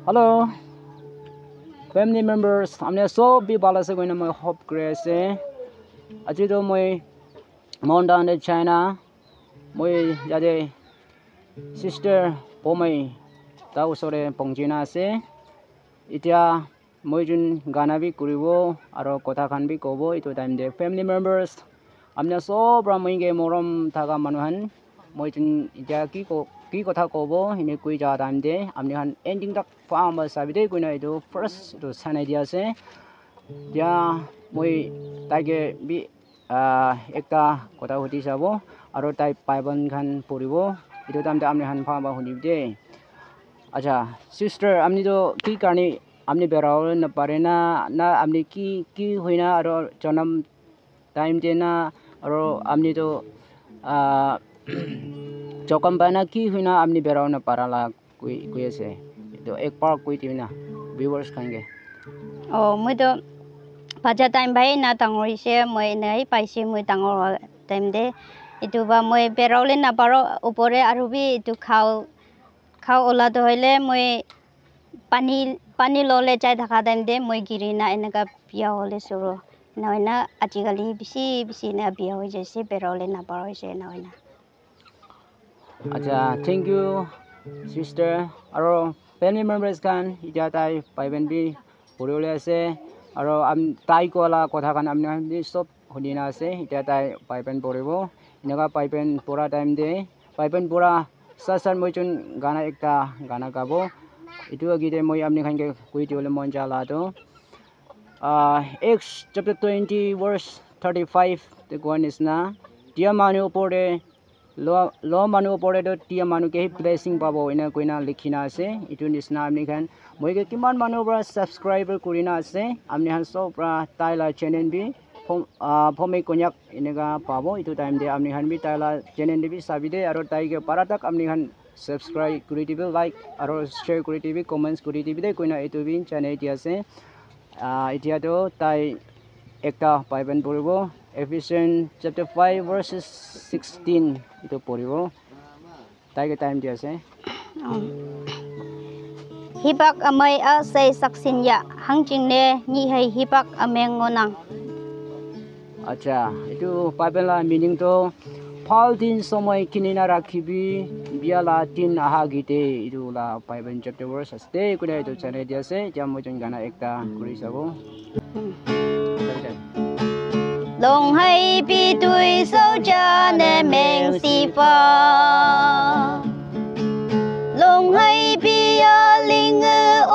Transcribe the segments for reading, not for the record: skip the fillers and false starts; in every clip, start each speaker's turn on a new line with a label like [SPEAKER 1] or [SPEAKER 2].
[SPEAKER 1] Hello, family members. Amne so bi bala se koina moi hope kre se. Aji do moi Mountain de China. Moi jade sister pomai ta usore pongjina se. Itia moi jun gana bi kuribo aro kotha khan bi kobo itu time de family members. Amne so bra moi ge morom thaga manuhan moi jun itia ki kotha kobo hine kui ja time de amne han ending tak farm sabide kuina itu first itu san idea se. Ya moi tage bi ekta kotha hoti sabo aro tai paiban khan poribo itu time de amne han farm ba hunibde. Acha sister amni do ki karni amni berao na parena na amni ki hoina aro jonam time de na aro amni do chokam bana ki hoina amni berao na parala kui ase itu ek par kui tina viewers khange
[SPEAKER 2] Moi do baca time bai na tangor se moi nai paise moi tangor time de itu ba moi berole na paro upore arubi itu khao ola to hoile moi pani lole chai thaka time de moi girina enaka pia hole suro naina ajigali bisi na pia hoy jaise berole na paro se naina.
[SPEAKER 1] Acha thank you sister aro family members kan ijatai paiben bi poriole ase aro am tai ko la kotha kan amni sob hodina ase ijatai paiben poribo inaga paiben pora time de paiben pora sasan moi chun gana ekta gana gabo itu agide moi amni khan ke kui tiole mon jala to Acts chapter 20 verse 35 the one is na dia manu pore lo manu pore do dia manu ke blessing pabo ina koina likhina ase itu nisna amni khan moi ke kiman manu bra subscriber kurina ase amni han so bra taila channel bi phome konyak inega pabo itu time de amni han bi taila channel bi sabide aro tai ke paratak amni han subscribe kuri dibe like aro share kuri dibe comments kuri dibe de koina itu bin channel ti ase itia do tai ekta paiben poribo Ephesians chapter 5 verses 16 itu poribo tai ke time dia se
[SPEAKER 2] Hibak amai a say saksin ya hangjing ne ni hai hibak amengonang.
[SPEAKER 1] Acha itu paiben la meaning to phal din somai kinina rakhibi biala tin aha gite itu la paiben chapter verse ste kuda itu chane dia se jam mo jang gana ekta kuri sabo
[SPEAKER 2] Long hai bi tui so cha ne meng si fa Long hai bi ya ling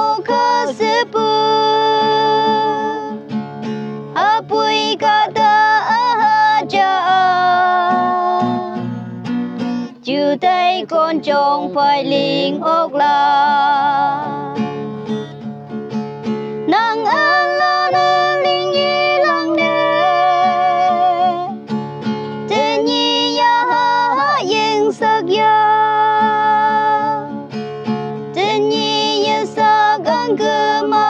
[SPEAKER 2] o ka se pu Apui ka ta a cha Chu tay con chong phải ling ốc la Nang ala na ling yi lang ne Tên yi ya ha yin sak ya Tên yi ya sa gan cơ ma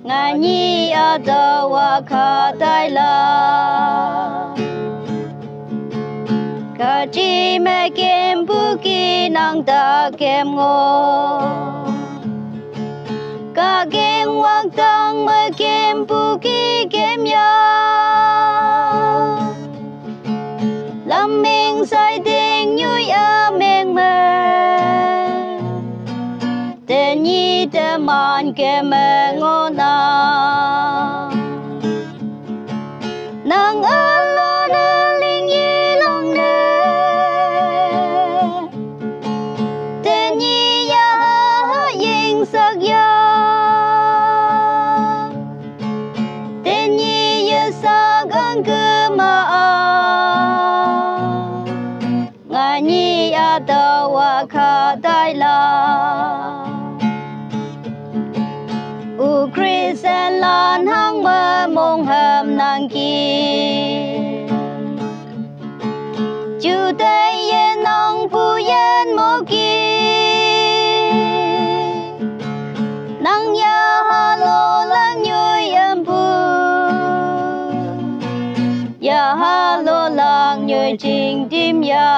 [SPEAKER 2] Nga nhi a ta wa kha tai la Ka chi me kem bu ki nang ta kem ngo Ka kem wang tang me kem bu ki kem ya Lam ming sai ting nhui a meng me Te nhi te man kem me ngo na Nang a la na ling yi lang ne Tên nhi ya yin sak ya Tên nhi ya sa gan cơ ma Nga nhi a ta wa kha tai la U Christian lan hang mơ mong hầm nàng ki Chu tay yên nong phu yên mô ki Nang ya ha lo lang nhui âm pu Ya ha lo lang nhui trình tim ya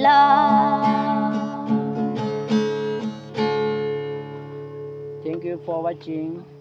[SPEAKER 2] la.
[SPEAKER 1] Thank you for watching.